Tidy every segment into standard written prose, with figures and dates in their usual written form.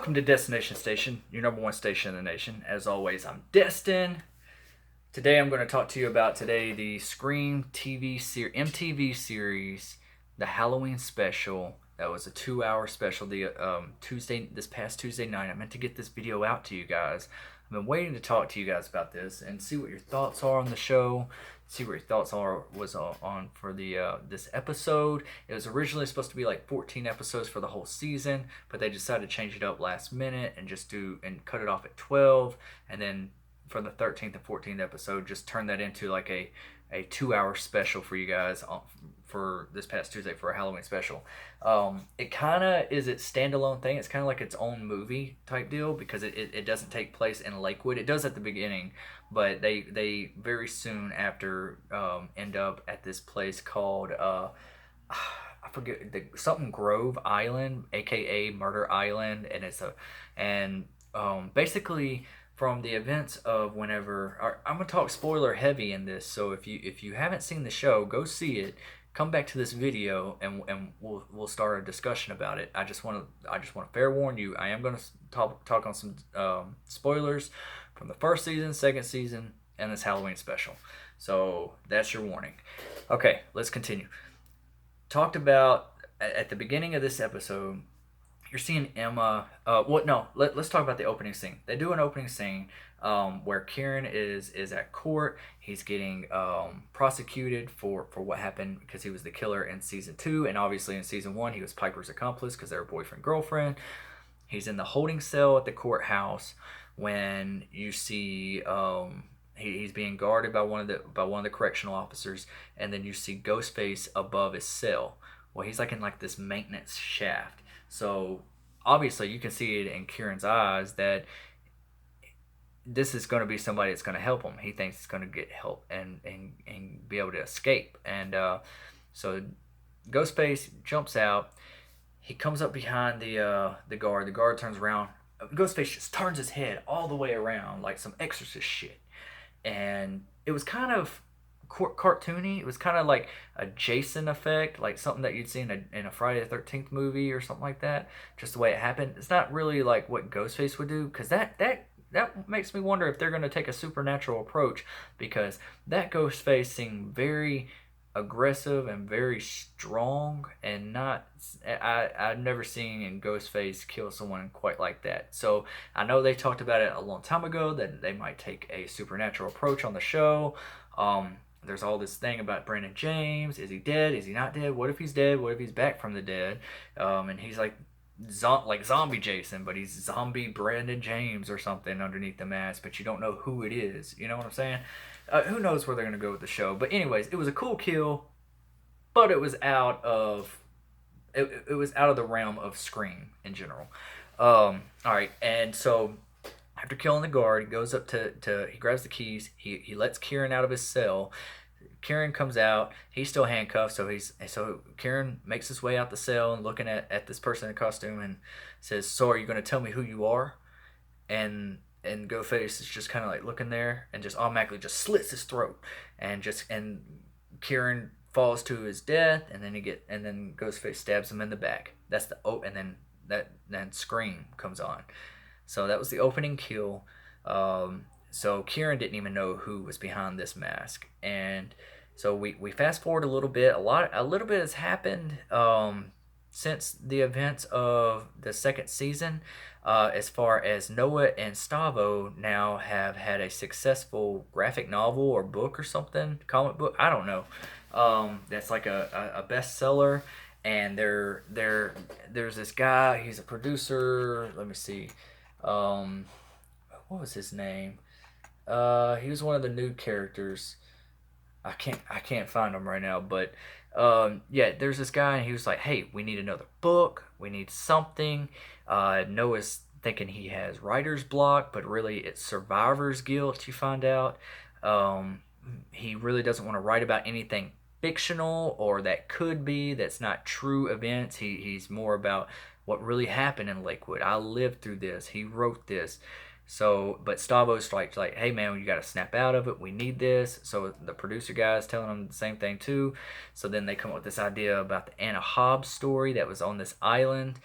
Welcome to Destination Station, your number one station in the nation. As always, I'm Destin. Today I'm going to talk to you about the Scream MTV series, the Halloween special. That was a 2-hour special. This past Tuesday night. I meant to get this video out to you guys. I've been waiting to talk to you guys about this and see what your thoughts are on the show. See what your thoughts was on for this episode. It was originally supposed to be like 14 episodes for the whole season, but they decided to change it up last minute and cut it off at 12, and then for the 13th and 14th episode, just turn that into like a 2-hour special for you guys for this past Tuesday for a Halloween special. It kind of is its standalone thing. It's kind of like its own movie type deal because it doesn't take place in Lakewood. It does at the beginning, but they very soon after end up at this place called I forget something Grove Island, aka Murder Island, and basically from the events of whenever I'm gonna talk spoiler heavy in this. So if you haven't seen the show, go see it. Come back to this video and we'll start a discussion about it. I just want to fair warn you. I am gonna talk on some spoilers from the first season, second season, and this Halloween special. So that's your warning. Okay, let's continue. Talked about at the beginning of this episode. You're seeing Emma. Let's talk about the opening scene. They do an opening scene where Kieran is at court. He's getting prosecuted for what happened because he was the killer in season 2, and obviously in season 1 he was Piper's accomplice because they were boyfriend girlfriend. He's in the holding cell at the courthouse when you see he's being guarded by one of the correctional officers, and then you see Ghostface above his cell. Well, he's like in like this maintenance shaft. So obviously you can see it in Kieran's eyes that this is going to be somebody that's going to help him. He thinks he's going to get help and be able to escape. And so Ghostface jumps out. He comes up behind the guard. The guard turns around. Ghostface just turns his head all the way around like some Exorcist shit. And it was kind of cartoony. It was kind of like a Jason effect, like something that you'd see in a Friday the 13th movie or something like that. Just the way it happened. It's not really like what Ghostface would do, because that makes me wonder if they're going to take a supernatural approach, because that Ghostface seemed very aggressive and very strong, and I've never seen in Ghostface kill someone quite like that. So I know they talked about it a long time ago that they might take a supernatural approach on the show. There's all this thing about Brandon James. Is he dead? Is he not dead? What if he's dead? What if he's back from the dead? And he's like zombie Jason, but he's zombie Brandon James or something underneath the mask, but you don't know who it is. You know what I'm saying? Who knows where they're going to go with the show. But anyways, it was a cool kill, but it was out of the realm of Scream in general. All right, and so after killing the guard, he goes up he grabs the keys. He lets Kieran out of his cell. Kieran comes out. He's still handcuffed, so Kieran makes his way out the cell and looking at this person in costume and says, "So are you going to tell me who you are?" And Ghostface is just kind of like looking there and just automatically just slits his throat, and Kieran falls to his death, and then Ghostface stabs him in the back. And then Scream comes on. So that was the opening kill. So Kieran didn't even know who was behind this mask, and so we fast forward a little bit. A little bit has happened since the events of the second season. As far as Noah and Stavo now have had a successful graphic novel or book or something, comic book. I don't know. That's like a bestseller. And there's this guy. He's a producer. Let me see. What was his name? He was one of the new characters. I can't find him right now, but yeah, there's this guy, and he was like, "Hey, we need another book. We need something." Noah's thinking he has writer's block, but really it's survivor's guilt. You find out he really doesn't want to write about anything fictional or that's not true events. He's more about what really happened in Lakewood. I lived through this. He wrote this. So, but Stavo's like, "Hey man, you got to snap out of it. We need this." So the producer guy's telling him the same thing too. So then they come up with this idea about the Anna Hobbs story that was on this island.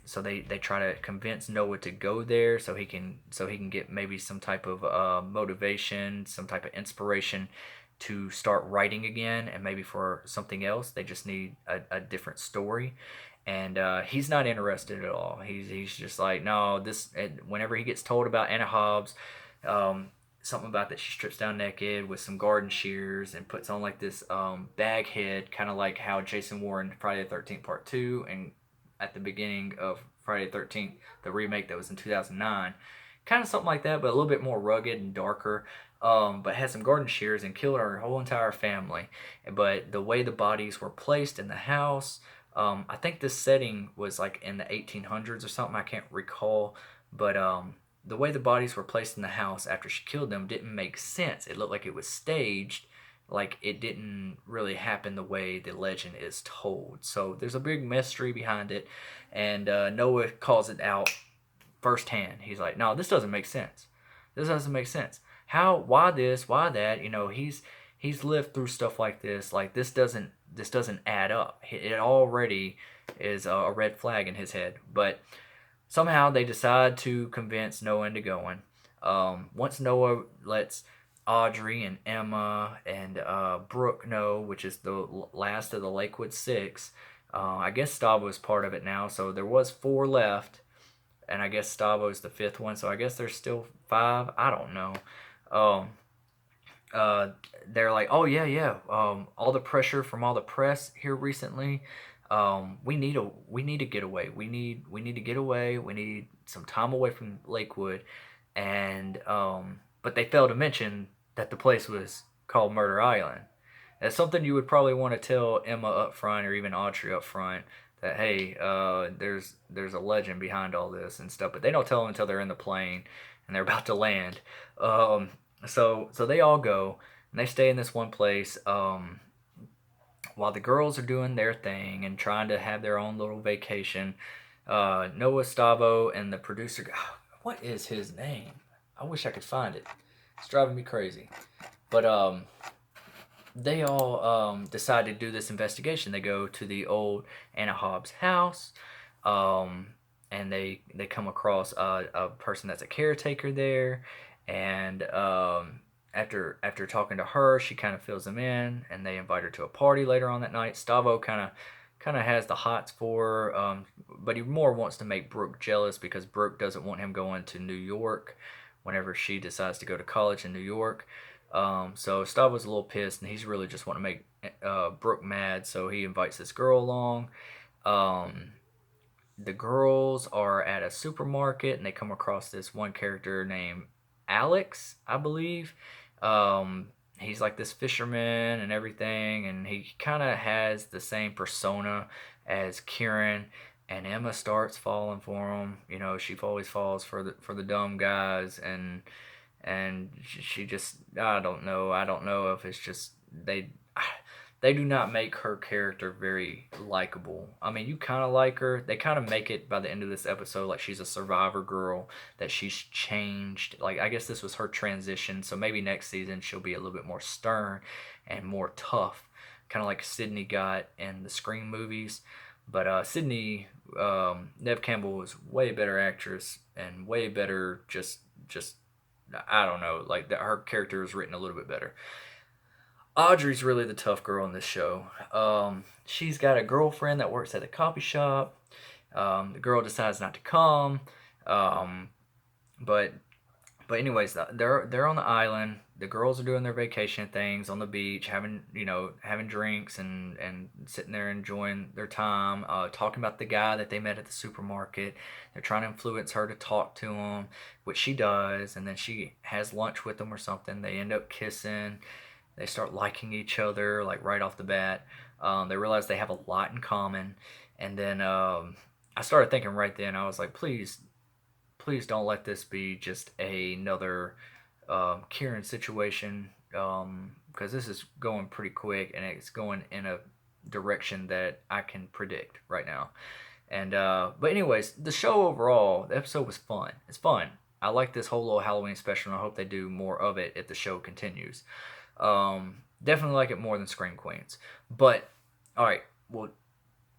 So they try to convince Noah to go there so he can get maybe some type of motivation, some type of inspiration to start writing again, and maybe for something else they just need a different story. And he's not interested at all. He's just like, no, this. And whenever he gets told about Anna Hobbs, um, something about that she strips down naked with some garden shears and puts on like this bag head, kind of like how Jason wore in Friday the 13th Part 2 and at the beginning of Friday the 13th, the remake that was in 2009. Kind of something like that, but a little bit more rugged and darker. But had some garden shears and killed her whole entire family. But the way the bodies were placed in the house, I think this setting was like in the 1800s or something. I can't recall, but the way the bodies were placed in the house after she killed them didn't make sense. It looked like it was staged, like it didn't really happen the way the legend is told. So there's a big mystery behind it, and Noah calls it out firsthand. He's like, "No, this doesn't make sense. This doesn't make sense. How? Why this? Why that? You know, he's lived through stuff like this. Like this doesn't add up. It already is a red flag in his head." But somehow they decide to convince Noah into going. Once Noah lets Audrey and Emma and Brooke know, which is the last of the Lakewood Six. I guess Stavo's part of it now, so there was four left, and I guess Stavo's the fifth one, so I guess there's still five. I don't know. Um, they're like, oh yeah, yeah. All the pressure from all the press here recently. We need to get away. We need to get away. We need some time away from Lakewood, and but they failed to mention that the place was called Murder Island. That's something you would probably want to tell Emma up front or even Audrey up front that hey, there's a legend behind all this and stuff. But they don't tell them until they're in the plane and they're about to land. Um, so they all go and they stay in this one place. While the girls are doing their thing and trying to have their own little vacation, Noah Stavo and the producer, what is his name? I wish I could find it. It's driving me crazy. But they all decide to do this investigation. They go to the old Anna Hobbs house, and they come across a person that's a caretaker there, and after talking to her, she kind of fills them in, and they invite her to a party later on that night. Stavo kind of has the hots for her, but he more wants to make Brooke jealous because Brooke doesn't want him going to New York whenever she decides to go to college in New York. So Stavo's a little pissed, and he's really just want to make Brooke mad, so he invites this girl along. Um, the girls are at a supermarket, and they come across this one character named Alex, I believe. He's like this fisherman and everything, and he kind of has the same persona as Kieran. And Emma starts falling for him. You know, she always falls for the dumb guys, and she just I don't know if it's just they do not make her character very likable. I mean, you kind of like her. They kind of make it by the end of this episode like she's a survivor girl, that she's changed. Like, I guess this was her transition, so maybe next season she'll be a little bit more stern and more tough, kind of like Sydney got in the Scream movies. But Sydney, Nev Campbell was way better actress and way better just I don't know, like her character was written a little bit better. Audrey's really the tough girl in this show. She's got a girlfriend that works at the coffee shop. The girl decides not to come. Um, but but anyways, they're on the island. The girls are doing their vacation things on the beach, having drinks and sitting there enjoying their time, talking about the guy that they met at the supermarket. They're trying to influence her to talk to him, which she does, and then she has lunch with them or something. They end up kissing. They start liking each other like right off the bat. They realize they have a lot in common, and then I started thinking right then. I was like, please don't let this be just another Kieran situation, because this is going pretty quick and it's going in a direction that I can predict right now. And but anyways, the show overall, the episode was fun. It's fun. I like this whole little Halloween special, and I hope they do more of it if the show continues. Definitely like it more than Scream Queens. But all right, well,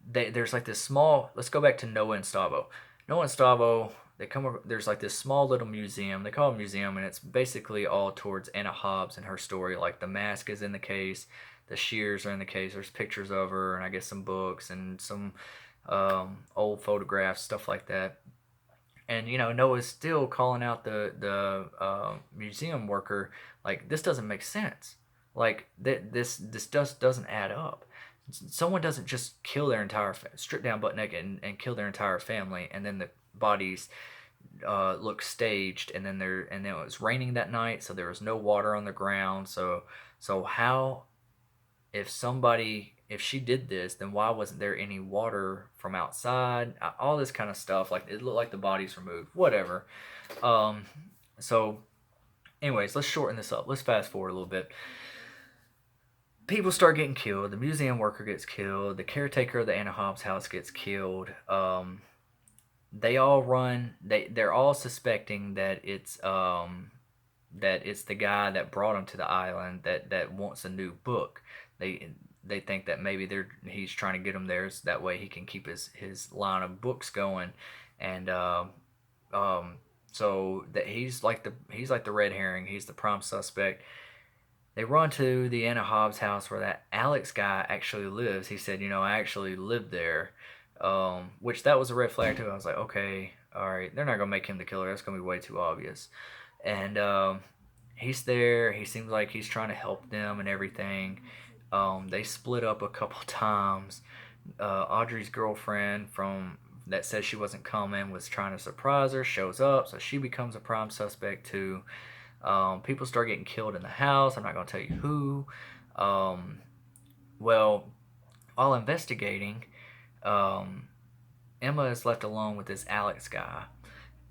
there's like this small. Let's go back to Noah and Stavo. Noah and Stavo. There's like this small little museum. They call it a museum, and it's basically all towards Anna Hobbs and her story. Like the mask is in the case, the shears are in the case. There's pictures of her, and I guess some books and some old photographs, stuff like that. And Noah's still calling out the museum worker, like, this doesn't make sense. Like, this just doesn't add up. Someone doesn't just kill their entire strip down butt naked and kill their entire family, and then the bodies look staged, and then it was raining that night, so there was no water on the ground. So how, if she did this, then why wasn't there any water from outside? All this kind of stuff. Like, it looked like the bodies were moved. Whatever. So, anyways, let's shorten this up. Let's fast forward a little bit. People start getting killed. The museum worker gets killed. The caretaker of the Anna Hobbs house gets killed. They all run. They're all suspecting that it's the guy that brought them to the island that wants a new book. They think that maybe he's trying to get them there so that way he can keep his line of books going, and so that he's like the red herring. He's the prime suspect. They run to the Anna Hobbs house where that Alex guy actually lives. He said, I actually lived there, which that was a red flag too. I was like, okay, all right, they're not gonna make him the killer. That's gonna be way too obvious. And he's there. He seems like he's trying to help them and everything. They split up a couple times. Audrey's girlfriend that says she wasn't coming was trying to surprise her, shows up, so she becomes a prime suspect too. People start getting killed in the house. I'm not going to tell you who. Well, while investigating, Emma is left alone with this Alex guy,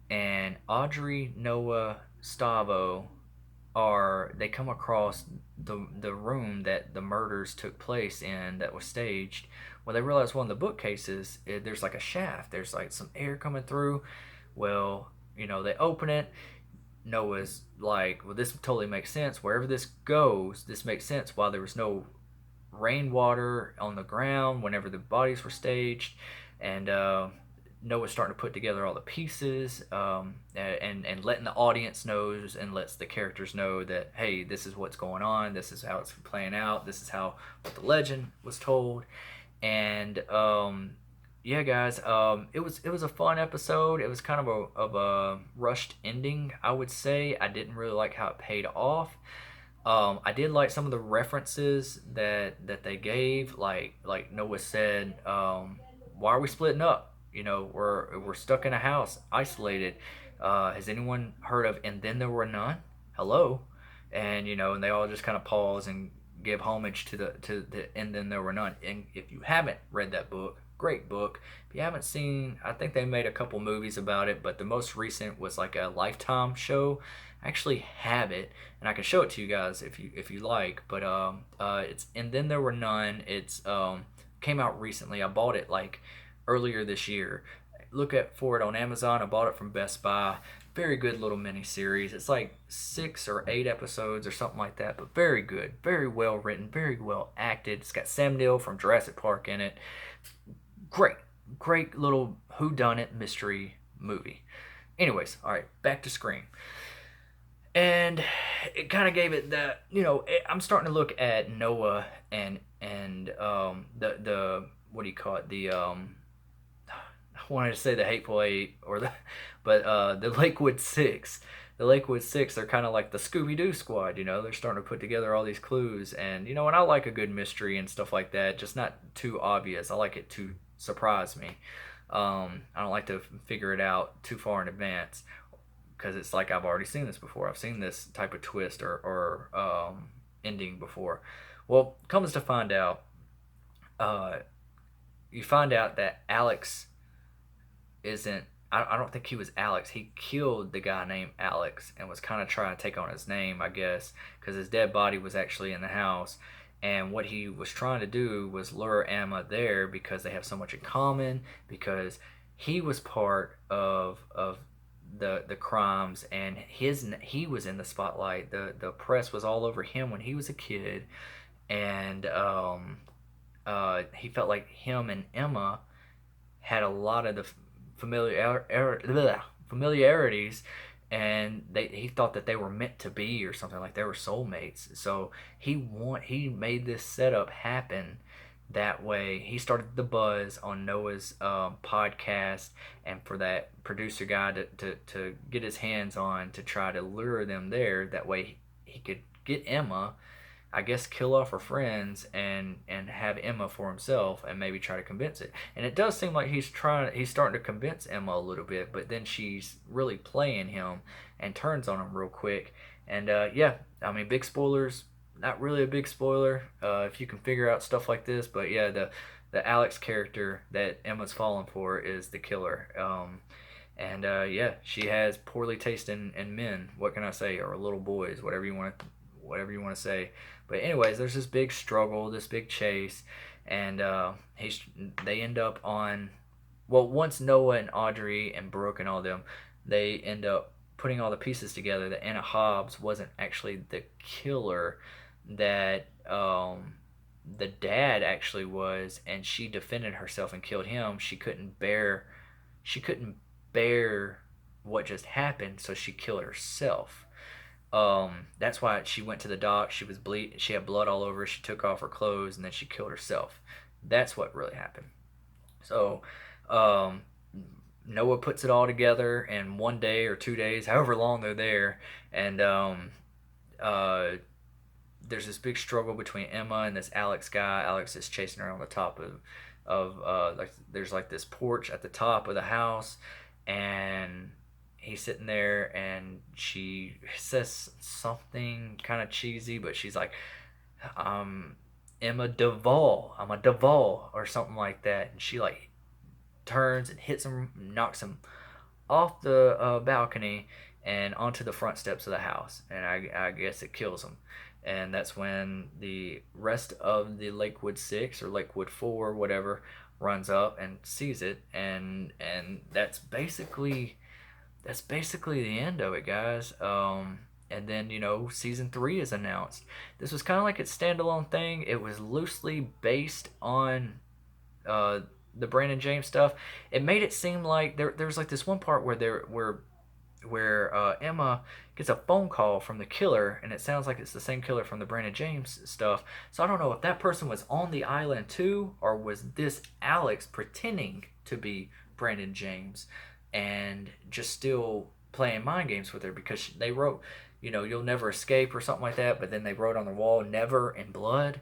and Audrey, Noah, Stavo they come across the room that the murders took place in, that was staged. Well, they realize one of the bookcases, there's like a shaft. There's like some air coming through. Well, they open it. Noah's like, well, this totally makes sense. Wherever this goes, this makes sense. While there was no rainwater on the ground whenever the bodies were staged, and Noah's starting to put together all the pieces, and letting the audience knows and lets the characters know that, hey, this is what's going on. This is how it's playing out. This is what the legend was told. And yeah, guys, it was a fun episode. It was kind of a rushed ending, I would say. I didn't really like how it paid off. I did like some of the references that they gave. Like Noah said, why are we splitting up? We're stuck in a house, isolated. Has anyone heard of "And Then There Were None"? Hello, and and they all just kind of pause and give homage to the "And Then There Were None." And if you haven't read that book, great book. If you haven't seen, I think they made a couple movies about it, but the most recent was like a Lifetime show. I actually have it, and I can show it to you guys if you like. But it's "And Then There Were None." It's came out recently. I bought it like earlier this year. Look for it on Amazon. I bought it from Best Buy. Very good little mini series. It's like 6 or 8 episodes or something like that, but very good, very well written, very well acted. It's got Sam Neill from Jurassic Park in it. Great little whodunit mystery movie. Anyways, all right, back to Scream. And it kind of gave it that, I'm starting to look at Noah and the what do you call it, the I wanted to say the Hateful Eight, but the Lakewood Six. The Lakewood Six, they're kind of like the Scooby-Doo squad, they're starting to put together all these clues, and and I like a good mystery and stuff like that, just not too obvious. I like it to surprise me. I don't like to figure it out too far in advance, because it's like I've already seen this before. I've seen this type of twist or ending before. Well, comes to find out, you find out that Alex isn't. I don't think he was Alex. He killed the guy named Alex and was kind of trying to take on his name, I guess, because his dead body was actually in the house. And what he was trying to do was lure Emma there because they have so much in common, because he was part of the crimes, and he was in the spotlight. The press was all over him when he was a kid, and he felt like him and Emma had a lot of the familiarities, and he thought that they were meant to be or something, like they were soulmates. So he made this setup happen that way. He started the buzz on Noah's podcast, and for that producer guy to get his hands on to try to lure them there. That way he could get Emma, I guess, kill off her friends and have Emma for himself and maybe try to convince it. And it does seem like he's starting to convince Emma a little bit, but then she's really playing him and turns on him real quick. And yeah, I mean, big spoilers. Not really a big spoiler if you can figure out stuff like this, but yeah, the Alex character that Emma's falling for is the killer. And yeah, she has poorly taste in men. What can I say? Or little boys, whatever you want to say. But anyways, there's this big struggle, this big chase, and they end up on, well, once Noah and Audrey and Brooke and all them, they end up putting all the pieces together that Anna Hobbs wasn't actually the killer, that the dad actually was, and she defended herself and killed him. She couldn't bear what just happened, so she killed herself. That's why she went to the doc. She was bleed. She had blood all over her. She took off her clothes and then she killed herself. That's what really happened. So, um, Noah puts it all together in 1 day or 2 days, however long they're there, and uh, there's this big struggle between Emma and this Alex guy. Alex is chasing her on the top of like there's like this porch at the top of the house, and he's sitting there, and she says something kind of cheesy, but she's like, Emma Duvall, I'm a Duvall or something like that, and she like turns and hits him, knocks him off the balcony and onto the front steps of the house, and I guess it kills him. And that's when the rest of the Lakewood Six or Lakewood Four, whatever, runs up and sees it, and that's basically the end of it, guys. And then season three is announced. This was kind of like its standalone thing. It was loosely based on uh, the Brandon James stuff. It made it seem like there's like this one part where Emma gets a phone call from the killer, and it sounds like it's the same killer from the Brandon James stuff. So I don't know if that person was on the island too, or was this Alex pretending to be Brandon James and just still playing mind games with her, because they wrote, you'll never escape or something like that, but then they wrote on the wall, never in blood.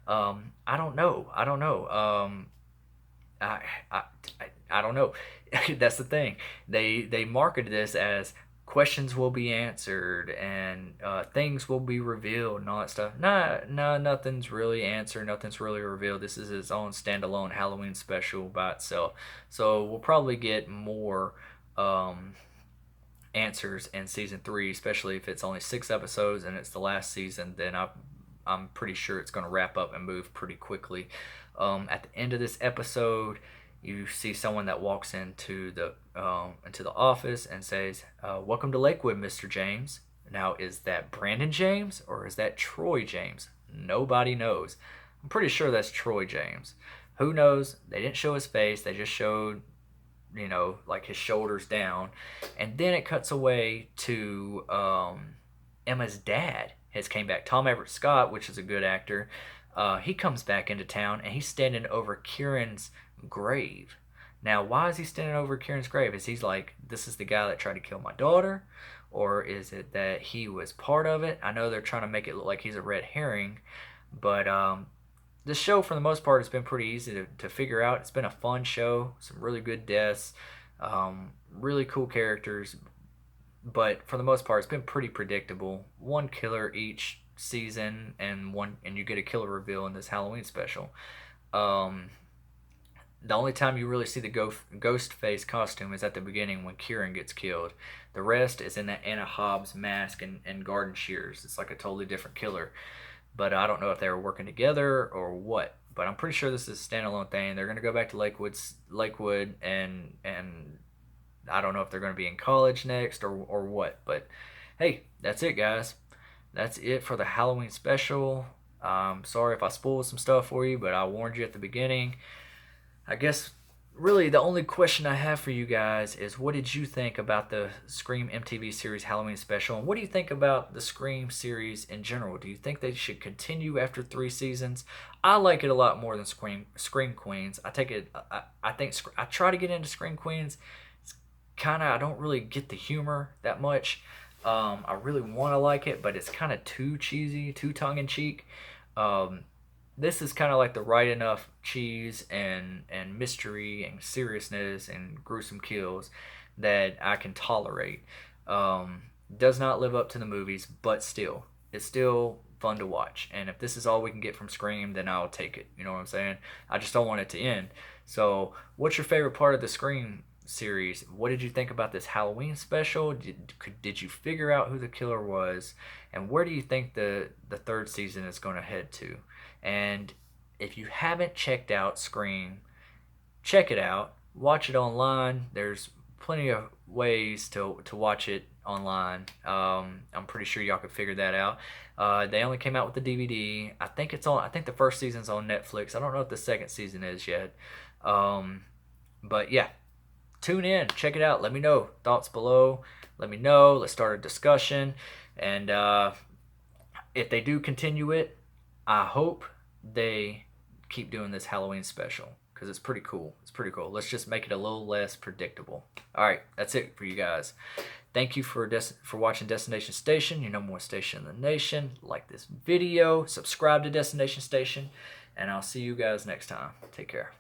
I don't know. I, I, I don't know. That's the thing. They marketed this as questions will be answered and things will be revealed and all that stuff. Nah, nothing's really answered. Nothing's really revealed. This is its own standalone Halloween special by itself. So we'll probably get more answers in season three, especially if it's only 6 episodes and it's the last season. Then I'm pretty sure it's going to wrap up and move pretty quickly. At the end of this episode, you see someone that walks into the office and says, "Welcome to Lakewood, Mr. James." Now, is that Brandon James or is that Troy James? Nobody knows. I'm pretty sure that's Troy James. Who knows? They didn't show his face. They just showed, like his shoulders down, and then it cuts away to Emma's dad has came back. Tom Everett Scott, which is a good actor. He comes back into town, and he's standing over Kieran's grave. Now, why is he standing over Kieran's grave? Is he's like, this is the guy that tried to kill my daughter? Or is it that he was part of it? I know they're trying to make it look like he's a red herring, but this show, for the most part, has been pretty easy to figure out. It's been a fun show, some really good deaths, really cool characters, but for the most part, it's been pretty predictable. One killer each season, and you get a killer reveal in this Halloween special. The only time you really see the ghost face costume is at the beginning when Kieran gets killed. The rest is in that Anna Hobbs mask and garden shears. It's like a totally different killer. But I don't know if they were working together or what. But I'm pretty sure this is a standalone thing. They're going to go back to Lakewood, and I don't know if they're going to be in college next or what. But hey, that's it, guys. That's it for the Halloween special. Sorry if I spoiled some stuff for you, but I warned you at the beginning. I guess really the only question I have for you guys is, what did you think about the Scream MTV series Halloween special, and what do you think about the Scream series in general? Do you think they should continue after 3 seasons? I like it a lot more than Scream Queens. I think I try to get into Scream Queens. It's kind of, I don't really get the humor that much. I really want to like it, but it's kind of too cheesy, too tongue in cheek. Um, this is kind of like the right enough cheese and mystery and seriousness and gruesome kills that I can tolerate. Does not live up to the movies, but still, it's still fun to watch. And if this is all we can get from Scream, then I'll take it. You know what I'm saying? I just don't want it to end. So, what's your favorite part of the Scream series? What did you think about this Halloween special? Did you figure out who the killer was? And where do you think the third season is going to head to? And if you haven't checked out Scream, check it out. Watch it online. There's plenty of ways to watch it online. I'm pretty sure y'all could figure that out. They only came out with the DVD. I think it's on. I think the first season's on Netflix. I don't know if the second season is yet. But yeah, tune in, check it out. Let me know thoughts below. Let me know. Let's start a discussion. And if they do continue it, I hope they keep doing this Halloween special, because it's pretty cool. It's pretty cool. Let's just make it a little less predictable. All right, that's it for you guys. Thank you for watching Destination Station, your number one station in the nation. Like this video, subscribe to Destination Station, and I'll see you guys next time. Take care.